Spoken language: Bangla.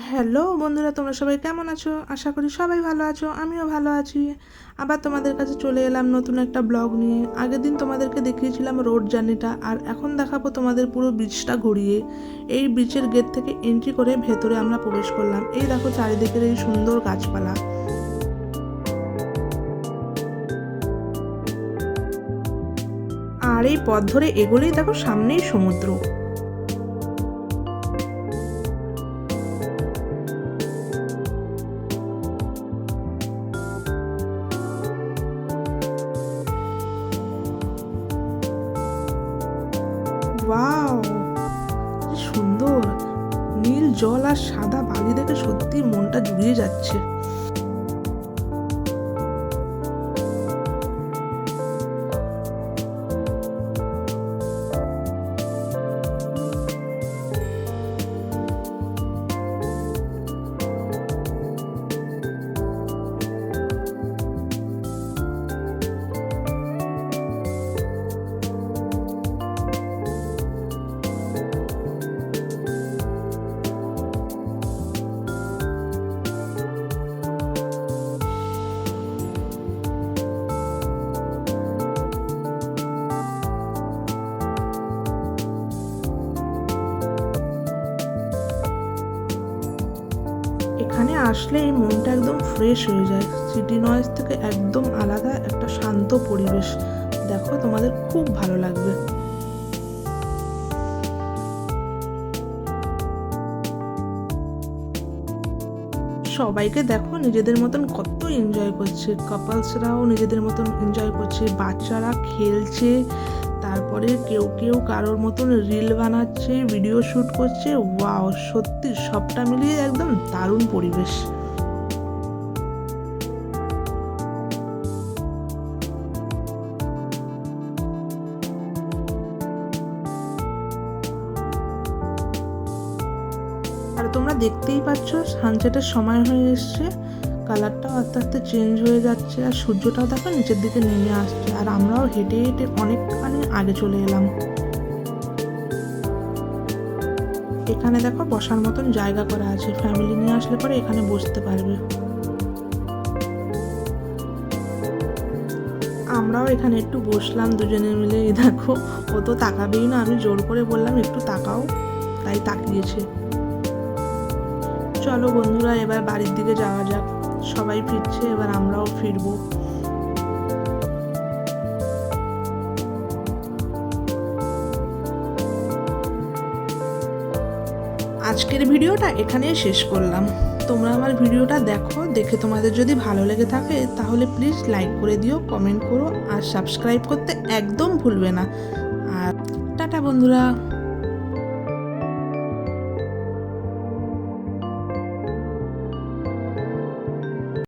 হ্যালো বন্ধুরা, তোমরা সবাই কেমন আছো? আশা করি সবাই ভালো আছো, আমিও ভালো আছি। আবার তোমাদের কাছে চলে এলাম নতুন একটা ব্লগ নিয়ে। আগের দিন তোমাদেরকে দেখিয়েছিলাম রোড জার্নিটা, আর এখন দেখাবো তোমাদের পুরো ব্রিজটা ঘুরিয়ে। এই ব্রিজের গেট থেকে এন্ট্রি করে ভেতরে আমরা প্রবেশ করলাম। এই দেখো চারিদিকের এই সুন্দর গাছপালা, আর এই পথ ধরে এগোলেই দেখো সামনেই সমুদ্র। ওয়াও, কি সুন্দর নীল জল আর সাদা বালি দেখে সত্যি মনটা জুড়িয়ে যাচ্ছে। এখানে আসলে এই মনটা একদম ফ্রেশ হয়ে যায়। সিটি নয়েজ থেকে একদম আলাদা একটা শান্ত পরিবেশ। দেখো তোমাদের খুব ভালো লাগবে। সবাইকে দেখো নিজেদের মতন কত এনজয় করছে, কাপলসরাও নিজেদের মতন এনজয় করছে, বাচ্চারা খেলছে, তারপরে কেউ কেউ কারোর মতন রিল বানাচ্ছে, ভিডিও শ্যুট করছে। ওয়াও, সত্যি সবটা মিলিয়ে একদম দারুণ পরিবেশ। আর তোমরা দেখতেই পাচ্ছ সানসেটের সময় হয়ে এসছে, কালারটাও আস্তে আস্তে চেঞ্জ হয়ে যাচ্ছে, আর সূর্যটাও দেখো নিচের দিকে নেমে আসছে, আর আমরাও হেঁটে হেঁটে অনেকখানি আগে চলে এলাম। এখানে দেখো বসার মতন জায়গা করা আছে, ফ্যামিলি নিয়ে আসলে পরে এখানে বসতে পারবে। আমরাও এখানে একটু বসলাম দুজনে মিলে। দেখো ও তো তাকাবেই না, আমি জোর করে বললাম একটু তাকাও, তাই তাকিয়েছে। চলো বন্ধুরা, এবার বাড়ির দিকে যাওয়া যাক। সবাই ফিরছে, এবার আমরাও ফিরবো। আজকের ভিডিওটা এখানেই শেষ করলাম। তোমরা আমার ভিডিওটা দেখো, দেখে তোমাদের যদি ভালো লেগে থাকে তাহলে প্লিজ লাইক করে দিও, কমেন্ট করো, আর সাবস্ক্রাইব করতে একদম ভুলবে না। আর টাটা বন্ধুরা।